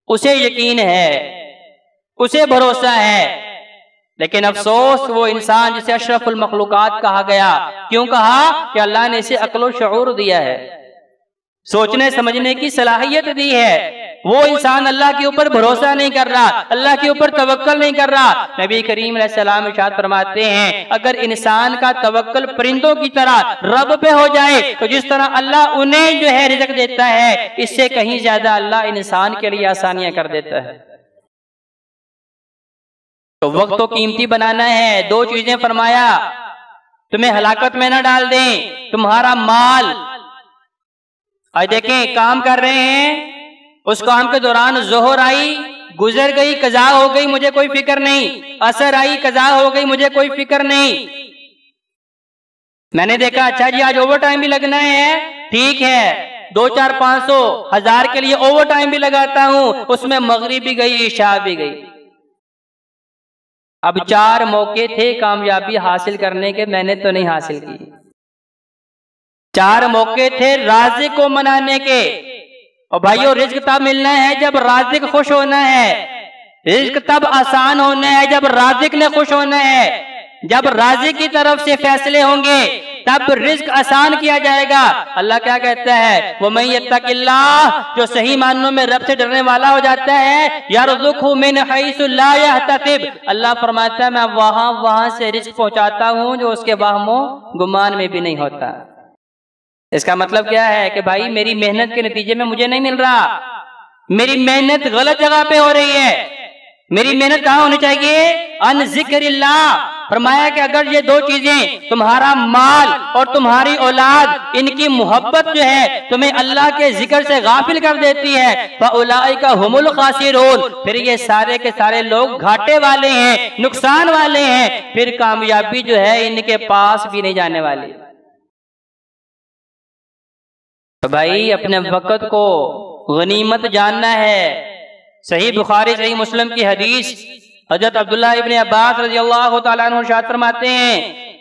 उसे यकीन है, उसे भरोसा है। लेकिन अफसोस वो इंसान जिसे अशरफुल मखलूकात कहा गया, क्यों कहा? कि अल्लाह ने इसे अक्ल व शऊर दिया है, सोचने समझने की सलाहियत दी है। वो इंसान अल्लाह के ऊपर भरोसा नहीं कर रहा, अल्लाह के ऊपर तवक्कल नहीं कर रहा। नबी करीम अलैहिस्सलाम इरशाद फरमाते हैं, अगर इंसान का तवक्कल परिंदों की तरह रब पे हो जाए तो जिस तरह अल्लाह उन्हें जो है रिज़्क़ देता है, इससे कहीं ज्यादा अल्लाह इंसान के लिए आसानियां कर देता है। तो वक्त तो कीमती बनाना है। दो चीजें फरमाया, तुम्हें हलाकत में न डाल दें, तुम्हारा माल। आज देखें, काम कर रहे हैं, उस काम के दौरान जोहर आई, गुजर गई, कज़ा हो गई, मुझे कोई फिक्र नहीं। असर आई, कज़ा हो गई, मुझे कोई फिक्र नहीं। मैंने देखा, अच्छा जी आज ओवर टाइम भी लगना है, ठीक है, 2, 4, 500, 1000 के लिए ओवर टाइम भी लगाता हूं, उसमें मगरिब भी गई, इशा भी गई। अब 4 मौके थे कामयाबी हासिल करने के, मैंने तो नहीं हासिल की। 4 मौके थे राज़िक को मनाने के। और भाइयों, रिज़्क़ तब मिलना है जब राज़िक खुश होना है, रिज़्क़ तब आसान होना है जब राज़िक ने खुश होना है। जब राज़िक की तरफ से फैसले होंगे तब रिज़्क़ आसान किया जाएगा। अल्लाह क्या कहता है? वमन यत्तक़िल्लाह, जो सही मानों में रब से डरने वाला हो जाता है, यरज़ुक़हु मिन हैसु ला यहतसिब, अल्लाह फरमाता है मैं वहां से रिज़्क़ पहुंचाता हूं जो उसके वहमो गुमान में भी नहीं होता। इसका मतलब क्या है? कि भाई मेरी मेहनत के नतीजे में मुझे नहीं मिल रहा, मेरी मेहनत गलत जगह पे हो रही है। मेरी मेहनत कहाँ होनी चाहिए? अन ज़िक्रिल्लाह। फरमाया कि अगर ये 2 चीजें, तुम्हारा माल और तुम्हारी औलाद, इनकी मोहब्बत जो है तुम्हें अल्लाह के जिक्र से गाफिल कर देती है, फ़उलाइका हुमुल खासिरून, फिर ये सारे के सारे लोग घाटे वाले हैं, नुकसान वाले हैं, फिर कामयाबी जो है इनके पास भी नहीं जाने वाली। तो भाई अपने वक़्त को गनीमत जानना है। सही बुखारी सही मुस्लिम की हदीस, हज़रत अब्दुल्लाह इब्न अब्बास रज़ियल्लाहु तआला अन्हु इरशाद फरमाते हैं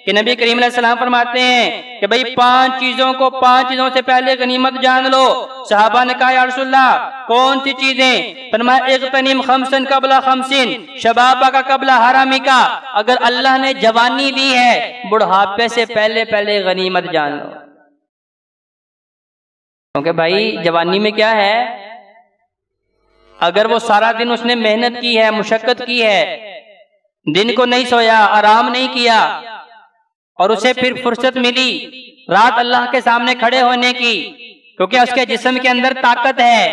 कि नबी करीम अलैहि सलाम फरमाते हैं कि भाई 5 चीजों से पहले गनीमत जान लो। सहाबा ने कहा या रसूलल्लाह कौन सी चीजें? फरमाया इग़तनिम खम्सन क़ब्ला खम्सिन शबाबा का क़ब्ला हरामिका, अगर अल्लाह ने जवानी दी है, बुढ़ापे से पहले पहले गनीमत जान लो। क्योंकि भाई जवानी में क्या है, अगर वो सारा दिन उसने मेहनत की है, मुशक्कत की है, दिन को नहीं सोया, आराम नहीं किया, और उसे फिर फुर्सत मिली रात अल्लाह के सामने खड़े होने की, क्योंकि उसके जिस्म के अंदर ताकत है,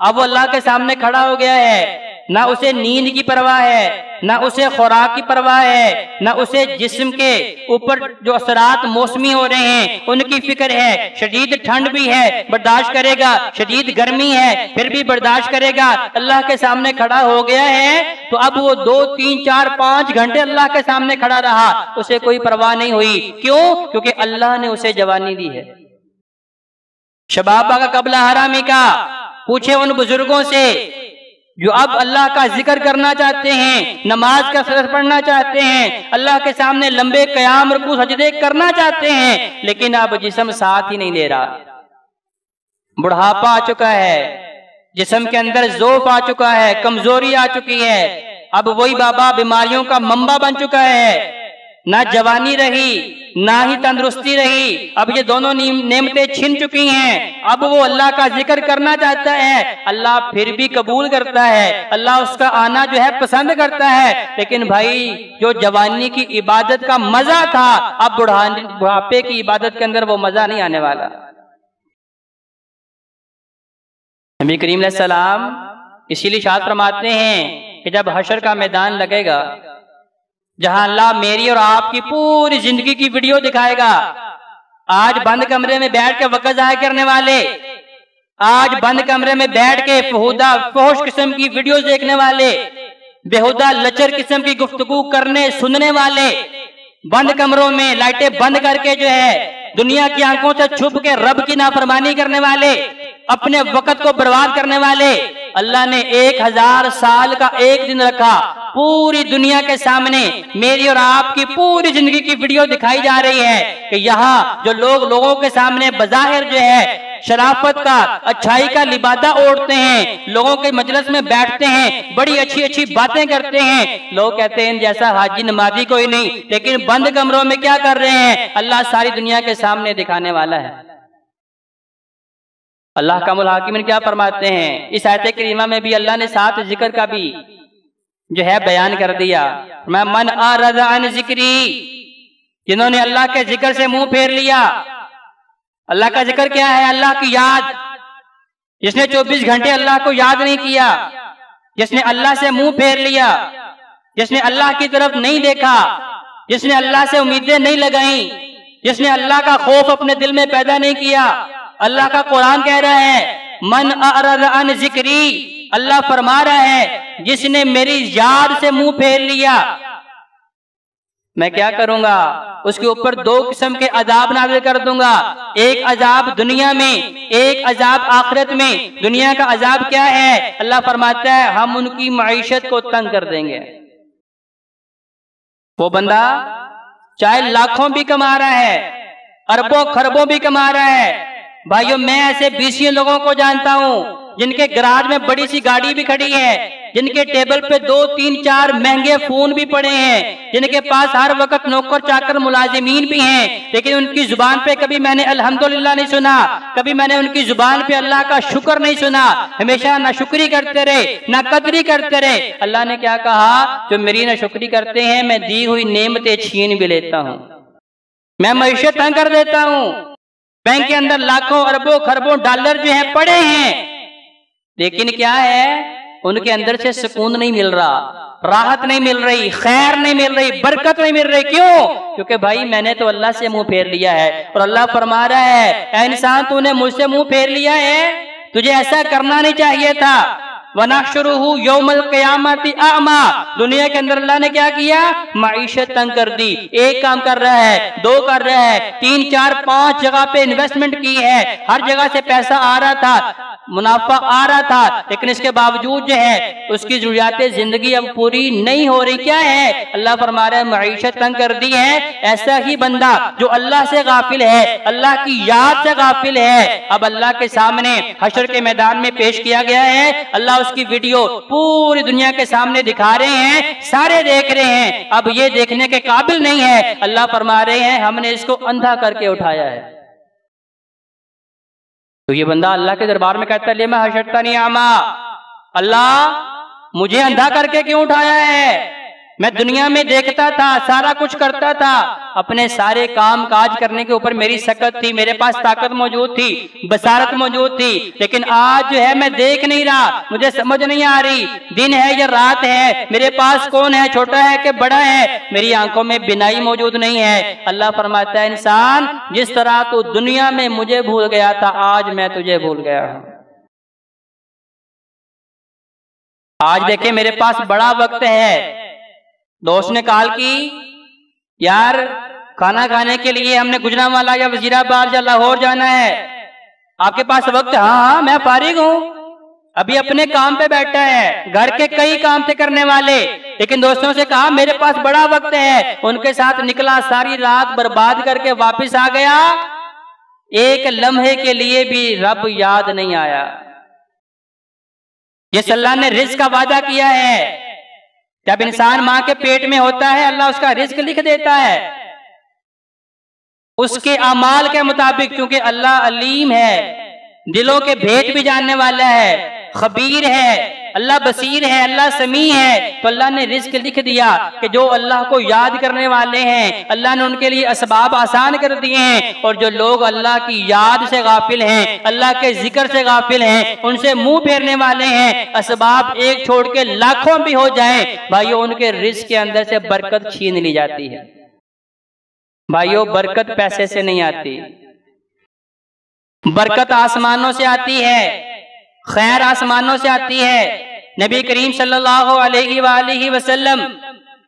अब वो अल्लाह के सामने खड़ा हो गया है, ना उसे नींद की परवाह है, ना उसे खुराक की परवाह है, ना उसे जिस्म के ऊपर जो असरात मौसमी हो रहे हैं उनकी फिक्र है। शदीद ठंड भी है, बर्दाश्त करेगा, शदीद गर्मी है, फिर भी बर्दाश्त करेगा। अल्लाह के सामने खड़ा हो गया है तो अब वो 2, 3, 4, 5 घंटे अल्लाह के सामने खड़ा रहा, उसे कोई परवाह नहीं हुई। क्यों? क्योंकि अल्लाह ने उसे जवानी दी है। शबाबा का क़ब्ला हरामी का, पूछे उन बुजुर्गों से जो अब अल्लाह का जिक्र करना चाहते हैं, नमाज का फर्ज पढ़ना चाहते हैं, अल्लाह के सामने लंबे क़याम रुकू सजदे करना चाहते हैं, लेकिन अब जिस्म साथ ही नहीं दे रहा। बुढ़ापा आ चुका है, जिस्म के अंदर ज़ौफ़ आ चुका है, कमजोरी आ चुकी है, अब वही बाबा बीमारियों का मंबा बन चुका है। ना जवानी रही, ना ही तंदुरुस्ती रही, अब ये दोनों नेमतें छिन चुकी हैं। अब वो अल्लाह का जिक्र करना चाहता है, अल्लाह फिर भी कबूल करता है, अल्लाह उसका आना जो है पसंद करता है। लेकिन भाई जो जवानी की इबादत का मजा था, अब बुढ़ापे की इबादत के अंदर वो मजा नहीं आने वाला। नबी करीम अलैहि सलाम इसीलिए इरशाद फरमाते हैं कि जब हशर का मैदान लगेगा, जहां अल्लाह मेरी और आपकी पूरी जिंदगी की वीडियो दिखाएगा, आज बंद कमरे में बैठ के वक़्त ज़ाया करने वाले, आज बंद कमरे में बैठ के फहुदा फहुश किस्म की वीडियोस देखने वाले, बेहुदा लचर किस्म की गुफ्तगू करने सुनने वाले, बंद कमरों में लाइटें बंद करके जो है दुनिया की आंखों से छुप के रब की नाफरमानी करने वाले, अपने वक़्त को बर्बाद करने वाले, अल्लाह ने 1000 साल का एक दिन रखा, पूरी दुनिया के सामने मेरी और आपकी पूरी जिंदगी की वीडियो दिखाई जा रही है कि यहाँ जो लोगों के सामने बज़ाहिर जो है शराफत का, अच्छाई का लिबादा ओढ़ते हैं, लोगों के मजलिस में बैठते हैं, बड़ी अच्छी अच्छी बातें करते हैं। लोग कहते हैं जैसा हाजी नमाजी कोई नहीं, लेकिन बंद कमरों में क्या कर रहे हैं? अल्लाह सारी दुनिया के सामने दिखाने वाला है। अल्लाह कामुल हाकिमीन क्या फरमाते हैं? इस आयत करीमा में भी अल्लाह ने साथ जिक्र का भी जो है बयान कर दिया। मैं मन आरज़ अन जिक्री, जिन्होंने अल्लाह के जिक्र से मुंह फेर लिया। अल्लाह का जिक्र क्या है? अल्लाह की याद। जिसने 24 घंटे अल्लाह को याद नहीं किया, जिसने अल्लाह से मुंह फेर लिया, जिसने अल्लाह की तरफ नहीं देखा, जिसने अल्लाह से उम्मीदें नहीं लगाई, जिसने अल्लाह का खौफ अपने दिल में पैदा नहीं किया। अल्लाह का कुरान कह रहा है मन अरज़ अन जिक्री, अल्लाह फरमा रहा है जिसने मेरी याद से मुंह फेर लिया, मैं क्या करूंगा? उसके ऊपर 2 किस्म के अजाब नाज़िल कर दूंगा। एक अजाब दुनिया में, एक अजाब आखिरत में। दुनिया का अजाब क्या है? अल्लाह फरमाता है हम उनकी मईशत को तंग कर देंगे। वो बंदा चाहे लाखों भी कमा रहा है, अरबों खरबों भी कमा रहा है। भाइयों, मैं ऐसे 20 लोगों को जानता हूं जिनके गराज में बड़ी सी गाड़ी भी खड़ी है, जिनके टेबल पे 2, 3, 4 महंगे फोन भी पड़े हैं, जिनके पास हर वक्त नौकर चाकर मुलाजिमीन भी हैं, लेकिन उनकी जुबान पे कभी मैंने अल्हम्दुलिल्लाह नहीं सुना, कभी मैंने उनकी जुबान पे अल्लाह का शुक्र नहीं सुना। हमेशा नाशुक्री करते रहे, नाकदरी करते रहे। अल्लाह ने क्या कहा? जो मेरी नाशुक्री करते हैं मैं दी हुई नेमतें छीन भी लेता हूं, मैं मईशत तंग कर देता हूं। बैंक के अंदर लाखों अरबों खरबों डॉलर जो है पड़े हैं, लेकिन क्या है? उनके अंदर से सुकून नहीं मिल रहा, राहत नहीं मिल रही, खैर नहीं मिल रही, बरकत नहीं मिल रही। क्यों? क्योंकि भाई मैंने तो अल्लाह से मुंह फेर लिया है। और अल्लाह फरमा रहा है ऐ इंसान, तूने मुझसे मुंह फेर लिया है, तुझे ऐसा करना नहीं चाहिए था। वनहशुरुहु यौमल क़ियामति अअमा, दुनिया के अंदर अल्लाह ने क्या किया? मईशत तंग कर दी। एक काम कर रहा है, 2 कर रहा है, 3, 4, 5 जगह पे इन्वेस्टमेंट की है, हर जगह से पैसा आ रहा था, मुनाफा आ रहा था, लेकिन इसके बावजूद जो है उसकी जरूरियातें जिंदगी अब पूरी नहीं हो रही। क्या है? अल्लाह फरमा रहा है मईशत तंग कर दी है। ऐसा ही बंदा जो अल्लाह से गाफिल है, अल्लाह की याद से गाफिल है, अब अल्लाह के सामने हशर के मैदान में पेश किया गया है। अल्लाह उसकी वीडियो पूरी दुनिया के सामने दिखा रहे हैं, सारे देख रहे हैं, अब ये देखने के काबिल नहीं है। अल्लाह फरमा रहे हैं हमने इसको अंधा करके उठाया है। तो ये बंदा अल्लाह के दरबार में कहता है ले मैं हशरतनी आमा, अल्लाह मुझे अंधा करके क्यों उठाया है? मैं दुनिया में देखता था, सारा कुछ करता था, अपने सारे काम काज करने के ऊपर मेरी सकत थी, मेरे पास ताकत मौजूद थी, बसारत मौजूद थी, लेकिन आज जो है मैं देख नहीं रहा, मुझे समझ नहीं आ रही दिन है या रात है, मेरे पास कौन है, छोटा है कि बड़ा है, मेरी आंखों में बिनाई मौजूद नहीं है। अल्लाह फरमाता है इंसान जिस तरह तू दुनिया में मुझे भूल गया था, आज मैं तुझे भूल गया हूं। आज देखे मेरे पास बड़ा वक्त है। दोस्त ने कॉल की, यार खाना खाने के लिए हमने गुजरांवाला या वजीराबाद या लाहौर जाना है, आपके पास वक्त? हाँ मैं फारिग हूं, अभी अपने काम पे बैठा है, घर के कई काम थे करने वाले, लेकिन दोस्तों से कहा मेरे पास बड़ा वक्त है, उनके साथ निकला, सारी रात बर्बाद करके वापस आ गया, एक लम्हे के लिए भी रब याद नहीं आया। जिस अल्लाह ने रिज़्क़ का वादा किया है, जब इंसान मां के पेट में होता है अल्लाह उसका रिज़्क़ लिख देता है उसके अमाल के मुताबिक, क्योंकि अल्लाह अलीम है, दिलों के भेद भी जानने वाला है, खबीर है, अल्लाह बसीर है, अल्लाह समी है। तो अल्लाह ने रिज़्क़ लिख दिया कि जो अल्लाह को याद करने वाले हैं अल्लाह ने उनके लिए असबाब आसान कर दिए हैं, और जो लोग अल्लाह की याद से गाफिल हैं, अल्लाह के जिक्र से गाफिल हैं, उनसे मुंह फेरने वाले हैं, असबाब एक छोड़ के लाखों भी हो जाएं, भाइयों उनके रिज़्क़ के अंदर से बरकत छीन ली जाती है। भाइयों बरकत पैसे से नहीं आती, बरकत आसमानों से आती है, खैर आसमानों से आती है। नबी करीम सल्लल्लाहु अलैहि वसल्लम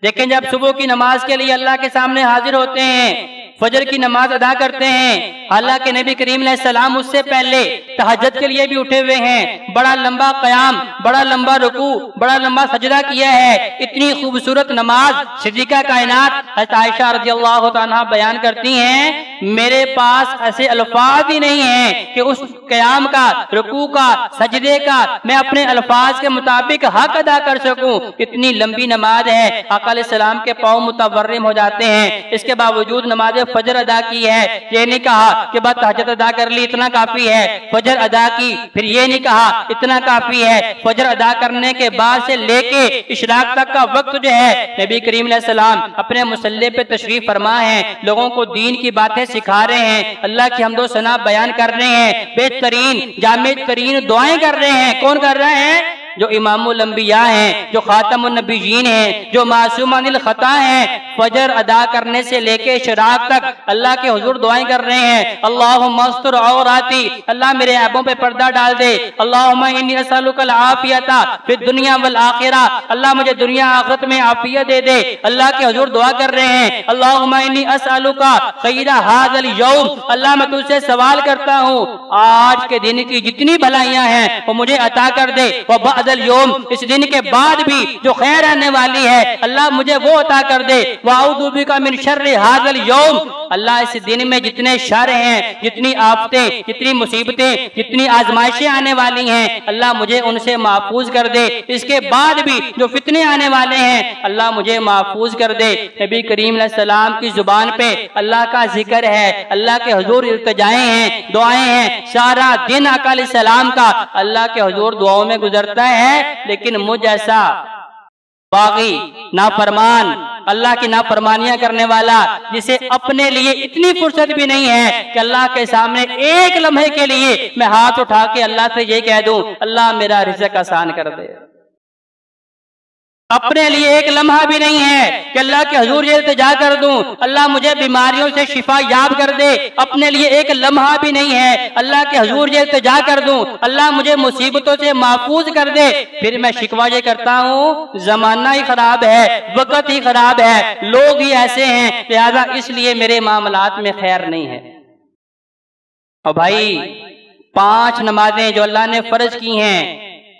देखें जब सुबह की नमाज के लिए अल्लाह के सामने हाजिर होते हैं, फजर की नमाज अदा करते हैं, हालांकि नबी करीम अलैहिस्सलाम उससे पहले तहज्जुद के लिए भी उठे हुए हैं, बड़ा लंबा क़याम, बड़ा लंबा रुकू, बड़ा लंबा सजदा किया है। इतनी खूबसूरत नमाज सिद्दीक़ा कायनात हज़रत आयशा रज़ियल्लाहु तआला बयान करती हैं, मेरे पास ऐसे अल्फाज ही नहीं है कि उस क़याम का, रुकू का, सजदे का मैं अपने अल्फाज के मुताबिक हक अदा कर सकूं। इतनी लंबी नमाज है, आका अलैहिस्सलाम के पाँव मुतवर्रिम हो जाते हैं। इसके बावजूद नमाज फजर अदा की है, ये नहीं कहा कि बस तहज्जुद अदा कर ली इतना काफी है, फजर अदा की, फिर ये नहीं कहा इतना काफी है। फजर अदा करने के बाद से लेके इशराक तक का वक्त जो है नबी करीम अलैहिस्सलाम अपने मुसल्ले पे तशरीफ फरमा है, लोगों को दीन की बातें सिखा रहे हैं, अल्लाह की हम्दो सना बयान कर रहे हैं, बेहतरीन जामिद तरीन दुआएं कर रहे हैं। कौन कर रहे हैं? जो इमामुल अंबिया हैं, जो खातमुन नबीयीन हैं, जो मासूम अनिल खता हैं। फजर अदा करने से लेके इशराक तक अल्लाह के हुजूर दुआएं कर रहे हैं। अल्लाहुम्मा अस्तर औराती, अल्लाह मेरे ऐबों पे पर्दा डाल दे। अल्लाहुम्मा इन्नी असअलुकल आफियता फिद दुनिया वल आखिरा, अल्लाह मुझे दुनिया आखिरत में आफियत दे दे। अल्लाह के हुजूर दुआ कर रहे हैं। अल्लाहुम्मा इन्नी असअलुका खैरा हाज़ल यौम, अल्लाह मैं तुझसे सवाल करता हूँ आज के दिन की जितनी भलाइयां हैं वो मुझे अता कर दे। वह योम, इस दिन के बाद भी जो खैर आने वाली है अल्लाह मुझे वो अता कर दे। वाउदु बिका मिन शर्रि हाज़ल यौम, अल्लाह इस दिन में जितने शर हैं, जितनी आफतें, जितनी मुसीबतें, जितनी आजमाइशें आने वाली हैं अल्लाह मुझे उनसे महफूज कर दे। इसके बाद भी जो फितने आने वाले हैं अल्लाह मुझे महफूज कर दे। नबी करीम अलैहिस्सलाम की जुबान पे अल्लाह का जिक्र है, अल्लाह के हुजूर इल्तिजाएं हैं, दुआएं हैं। सारा दिन आका अलैहिस्सलाम का अल्लाह के हुजूर दुआओं में गुजरता है। लेकिन मुझ ऐसा बागी, नाफरमान, अल्लाह की नाफरमानियां करने वाला, जिसे अपने लिए इतनी फुर्सत भी नहीं है कि अल्लाह के सामने एक लम्हे के लिए मैं हाथ उठा के अल्लाह से ये कह दूं अल्लाह मेरा रिज़्क़ आसान कर दे। अपने लिए एक लम्हा भी नहीं है कि अल्लाह के हुजूर ये इल्तिजा कर दूं अल्लाह मुझे बीमारियों से शिफा याब कर दे। अपने लिए एक लम्हा भी नहीं है अल्लाह के हुजूर ये इल्तिजा कर दूं अल्लाह मुझे मुसीबतों से महफूज कर दे। फिर मैं शिकवा ये करता हूँ जमाना ही खराब है, वक्त ही खराब है, लोग ही ऐसे हैं, लिहाजा इसलिए मेरे मामलात में खैर नहीं है। और भाई 5 नमाजें जो अल्लाह ने फर्ज की हैं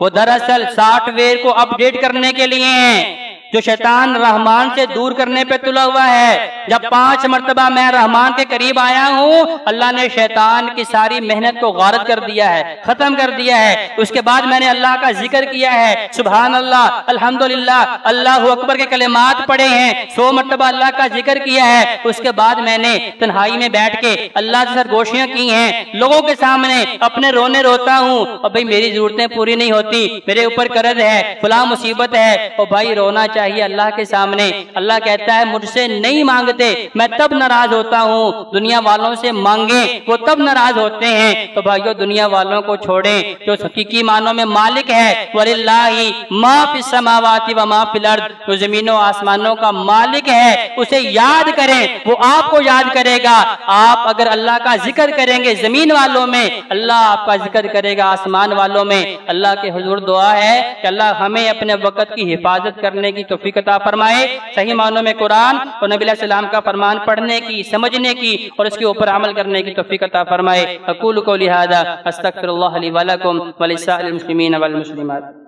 वो दरअसल सॉफ्टवेयर को अपडेट करने के लिए हैं, जो शैतान रहमान से दूर करने पे तुला हुआ है। जब 5 मरतबा मैं रहमान के करीब आया हूँ अल्लाह ने शैतान की सारी मेहनत को गारत कर दिया है, खत्म कर दिया है। उसके बाद मैंने अल्लाह का जिक्र किया है, सुभान अल्लाह, अल्हम्दुलिल्लाह, अल्लाहु अकबर के कलिमात पढ़े हैं, 100 मरतबा अल्लाह का जिक्र किया है। उसके बाद मैंने तन्हाई में बैठ के अल्लाह से सरगोशियां की हैं, लोगों के सामने अपने रोने रोता हूँ और भाई मेरी जरूरतें पूरी नहीं होती, मेरे ऊपर कर्ज है, फला मुसीबत है, और भाई रोना चाहिए अल्लाह के सामने। अल्लाह कहता है मुझसे नहीं मांगते मैं तब नाराज होता हूँ, दुनिया वालों से मांगे वो तब नाराज होते हैं। तो भाइयों दुनिया वालों को छोड़ें, जो हकीकी मानों में मालिक है, वलिल्लाहि मा फिस समावाति व मा फिल अर्द, जो जमीनों आसमानों का मालिक है उसे याद करें, वो आपको याद करेगा। आप अगर अल्लाह का जिक्र करेंगे जमीन वालों में, अल्लाह आपका जिक्र करेगा आसमान वालों में। अल्लाह के हुजूर दुआ है कि अल्लाह हमें अपने वक्त की हिफाजत करने की तौफीक अता फरमाए, सही मानों में कुरान और नबी अलैहि सलाम का फरमान पढ़ने की, समझने की और इसके ऊपर अमल करने की तौफीक अता फरमाए। अक़ूलु क़ौली हाज़ा अस्तग़फ़िरुल्लाह ली व लकुम व लिस्साइरिल मुस्लिमीन वल मुस्लिमात।